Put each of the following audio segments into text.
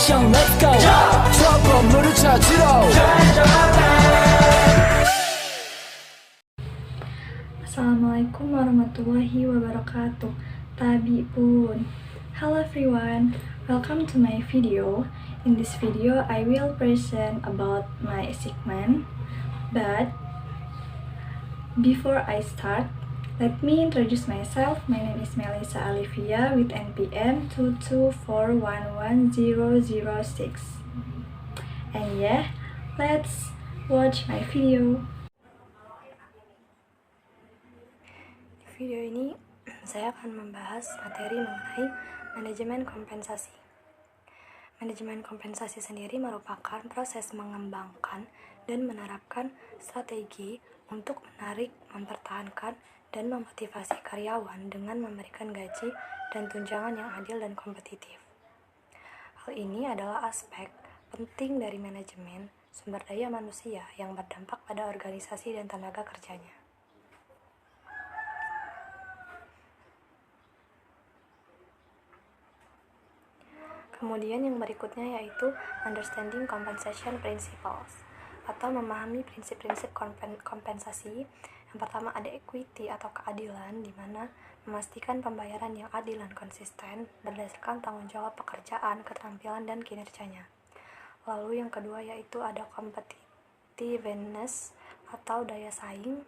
mission let's go 저 건물을 찾으러 Assalamualaikum warahmatullahi wabarakatuh. Tabi'un. Hello everyone, welcome to my video. In this video, I will present about my segment. But before I start, let me introduce myself. My name is Melissa Alivia with NPM 224111006. And yeah, let's watch my video. Di video ini, saya akan membahas materi mengenai manajemen kompensasi. Manajemen kompensasi sendiri merupakan proses mengembangkan dan menerapkan strategi untuk menarik, mempertahankan, dan memotivasi karyawan dengan memberikan gaji dan tunjangan yang adil dan kompetitif. Hal ini adalah aspek penting dari manajemen sumber daya manusia yang berdampak pada organisasi dan tenaga kerjanya. Kemudian yang berikutnya yaitu understanding compensation principles atau memahami prinsip-prinsip kompensasi. Yang pertama ada equity atau keadilan, di mana memastikan pembayaran yang adil dan konsisten berdasarkan tanggung jawab pekerjaan, keterampilan, dan kinerjanya. Lalu yang kedua yaitu ada competitiveness atau daya saing,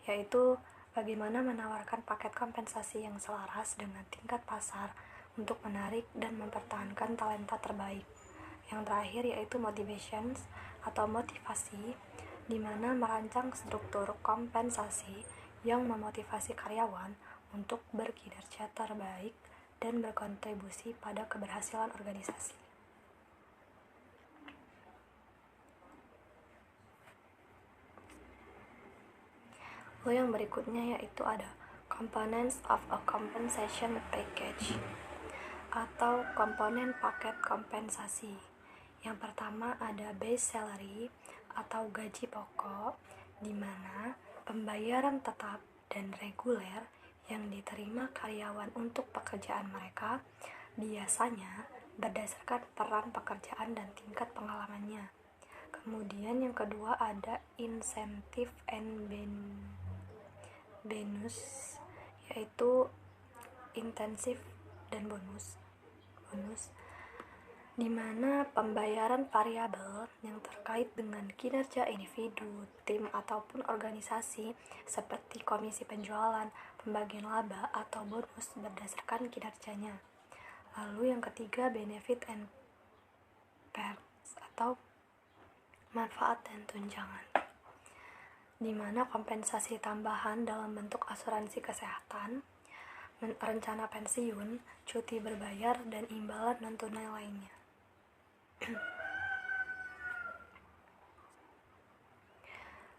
yaitu bagaimana menawarkan paket kompensasi yang selaras dengan tingkat pasar untuk menarik dan mempertahankan talenta terbaik. Yang terakhir yaitu motivations atau motivasi, di mana merancang struktur kompensasi yang memotivasi karyawan untuk berkinerja terbaik dan berkontribusi pada keberhasilan organisasi. Lalu yang berikutnya yaitu ada components of a compensation package atau komponen paket kompensasi. Yang pertama ada base salary atau gaji pokok, di mana pembayaran tetap dan reguler yang diterima karyawan untuk pekerjaan mereka biasanya berdasarkan peran pekerjaan dan tingkat pengalamannya. Kemudian yang kedua ada incentive and bonus, yaitu intensif dan bonus, di mana pembayaran variabel yang terkait dengan kinerja individu, tim, ataupun organisasi seperti komisi penjualan, pembagian laba, atau bonus berdasarkan kinerjanya. Lalu yang ketiga benefit and perks atau manfaat dan tunjangan, di mana kompensasi tambahan dalam bentuk asuransi kesehatan, rencana pensiun, cuti berbayar, dan imbalan non-tunai lainnya.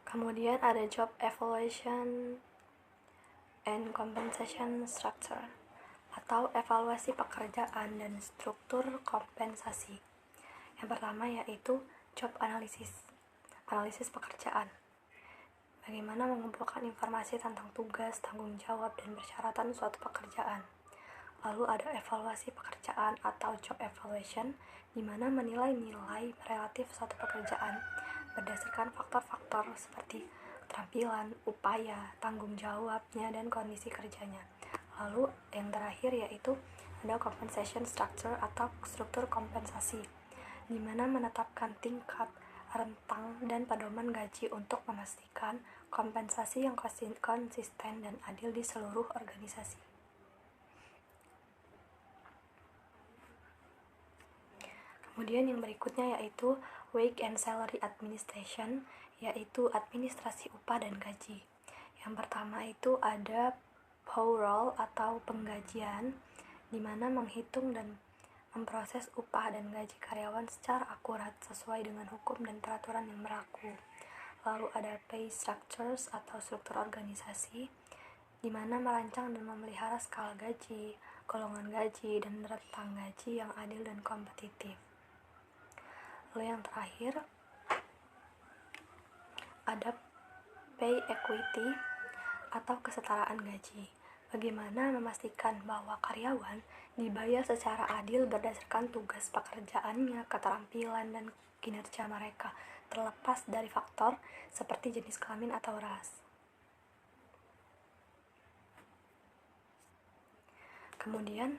Kemudian ada job evaluation and compensation structure atau evaluasi pekerjaan dan struktur kompensasi. Yang pertama yaitu job analysis pekerjaan. Bagaimana mengumpulkan informasi tentang tugas, tanggung jawab, dan persyaratan suatu pekerjaan. Lalu ada evaluasi pekerjaan atau job evaluation, di mana menilai nilai relatif suatu pekerjaan berdasarkan faktor-faktor seperti keterampilan, upaya, tanggung jawabnya, dan kondisi kerjanya. Lalu yang terakhir yaitu ada compensation structure atau struktur kompensasi, di mana menetapkan tingkat, rentang, dan pedoman gaji untuk memastikan kompensasi yang konsisten dan adil di seluruh organisasi. Kemudian yang berikutnya yaitu wage and salary administration, yaitu administrasi upah dan gaji. Yang pertama itu ada payroll atau penggajian, di mana menghitung dan memproses upah dan gaji karyawan secara akurat sesuai dengan hukum dan peraturan yang berlaku. Lalu ada pay structures atau struktur organisasi, di mana merancang dan memelihara skala gaji, golongan gaji, dan rentang gaji yang adil dan kompetitif. Lalu yang terakhir ada pay equity atau kesetaraan gaji. Bagaimana memastikan bahwa karyawan dibayar secara adil berdasarkan tugas pekerjaannya, keterampilan, dan kinerja mereka, terlepas dari faktor seperti jenis kelamin atau ras. Kemudian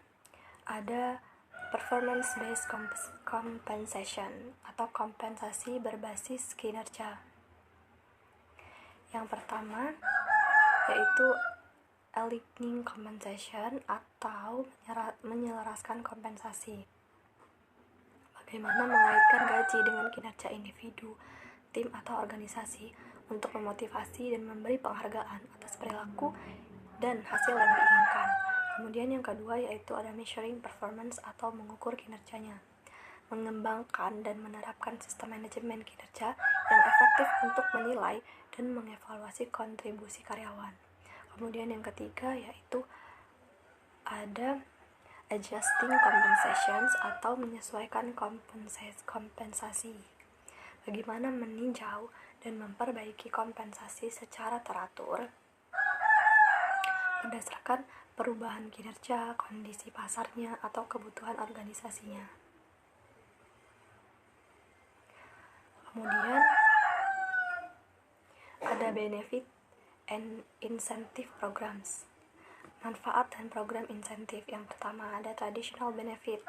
ada performance-based compensation atau kompensasi berbasis kinerja. Yang pertama yaitu aligning compensation atau menyelaraskan kompensasi. Bagaimana mengaitkan gaji dengan kinerja individu, tim atau organisasi untuk memotivasi dan memberi penghargaan atas perilaku dan hasil yang diinginkan. Kemudian yang kedua yaitu ada measuring performance atau mengukur kinerjanya. Mengembangkan dan menerapkan sistem manajemen kinerja yang efektif untuk menilai dan mengevaluasi kontribusi karyawan. Kemudian yang ketiga yaitu ada adjusting compensations atau menyesuaikan kompensasi. Bagaimana meninjau dan memperbaiki kompensasi secara teratur berdasarkan perubahan kinerja, kondisi pasarnya, atau kebutuhan organisasinya. Kemudian ada benefit and incentive programs. Manfaat dan program insentif. Yang pertama ada traditional benefit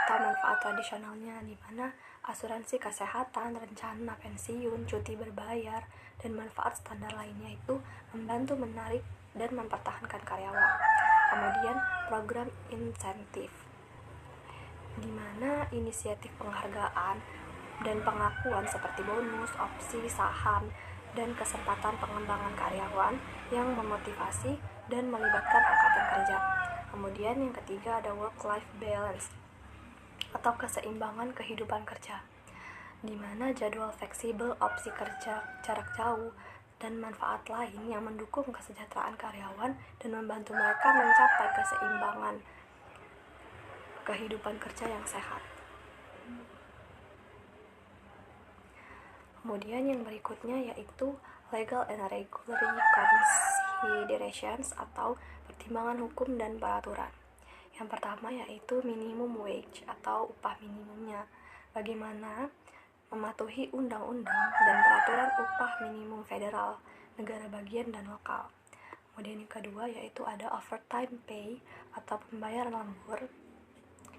atau manfaat tradisionalnya, di mana asuransi kesehatan, rencana pensiun, cuti berbayar, dan manfaat standar lainnya itu membantu menarik dan mempertahankan karyawan. Kemudian program insentif, di mana inisiatif penghargaan dan pengakuan seperti bonus, opsi, saham, dan kesempatan pengembangan karyawan yang memotivasi dan melibatkan angkatan kerja. Kemudian yang ketiga ada work-life balance atau keseimbangan kehidupan kerja, di mana jadwal fleksibel, opsi kerja jarak jauh, dan manfaat lain yang mendukung kesejahteraan karyawan dan membantu mereka mencapai keseimbangan kehidupan kerja yang sehat. Kemudian yang berikutnya yaitu legal and regulatory considerations atau pertimbangan hukum dan peraturan. Yang pertama yaitu minimum wage atau upah minimumnya. Bagaimana mematuhi undang-undang dan peraturan upah minimum federal, negara bagian, dan lokal. Kemudian yang kedua yaitu ada overtime pay atau pembayaran lembur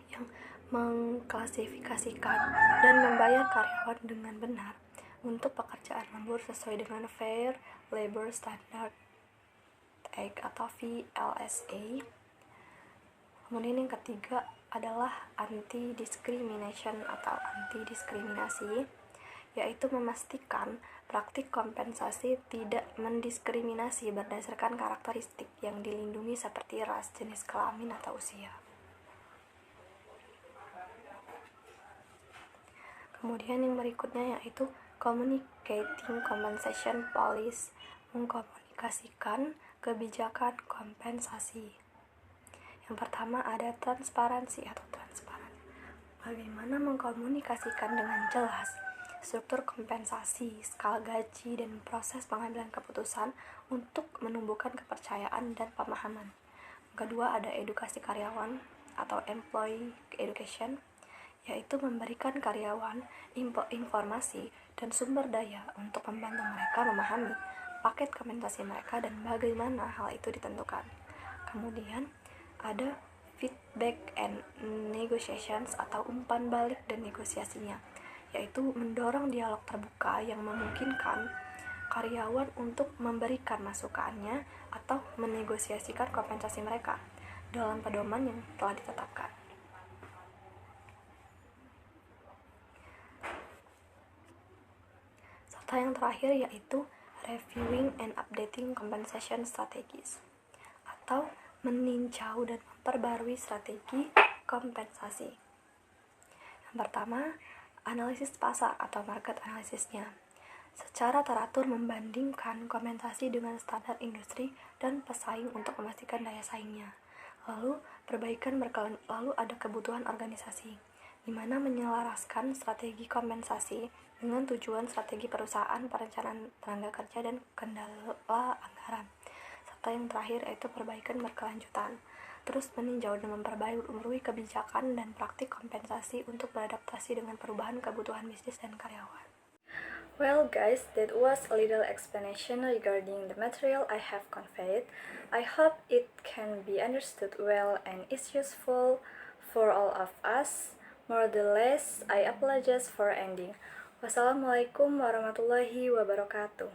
yang mengklasifikasikan dan membayar karyawan dengan benar untuk pekerjaan lembur sesuai dengan Fair Labor Standard Act atau FLSA. Kemudian yang ketiga adalah anti-discrimination atau anti-diskriminasi, yaitu memastikan praktik kompensasi tidak mendiskriminasi berdasarkan karakteristik yang dilindungi seperti ras, jenis kelamin, atau usia. Kemudian yang berikutnya yaitu communicating compensation policy, mengkomunikasikan kebijakan kompensasi. Yang pertama ada transparansi atau transparan. Bagaimana mengkomunikasikan dengan jelas struktur kompensasi, skala gaji, dan proses pengambilan keputusan untuk menumbuhkan kepercayaan dan pemahaman. Kedua ada edukasi karyawan atau employee education, yaitu memberikan karyawan informasi dan sumber daya untuk membantu mereka memahami paket kompensasi mereka dan bagaimana hal itu ditentukan. Kemudian ada feedback and negotiations atau umpan balik dan negosiasinya, yaitu mendorong dialog terbuka yang memungkinkan karyawan untuk memberikan masukannya atau menegosiasikan kompensasi mereka dalam pedoman yang telah ditetapkan. Serta yang terakhir yaitu reviewing and updating compensation strategies atau meninjau dan memperbarui strategi kompensasi. Yang pertama, analisis pasar atau market analisisnya. Secara teratur membandingkan kompensasi dengan standar industri dan pesaing untuk memastikan daya saingnya. Lalu lalu ada kebutuhan organisasi, di mana menyelaraskan strategi kompensasi dengan tujuan strategi perusahaan, perencanaan tenaga kerja, dan kendala anggaran, serta yang terakhir yaitu perbaikan berkelanjutan. Terus meninjau dan memperbarui kebijakan dan praktik kompensasi untuk beradaptasi dengan perubahan kebutuhan bisnis dan karyawan. Well guys, that was a little explanation regarding the material I have conveyed. I hope it can be understood well and is useful for all of us. More or less, I apologize for ending. Wassalamualaikum warahmatullahi wabarakatuh.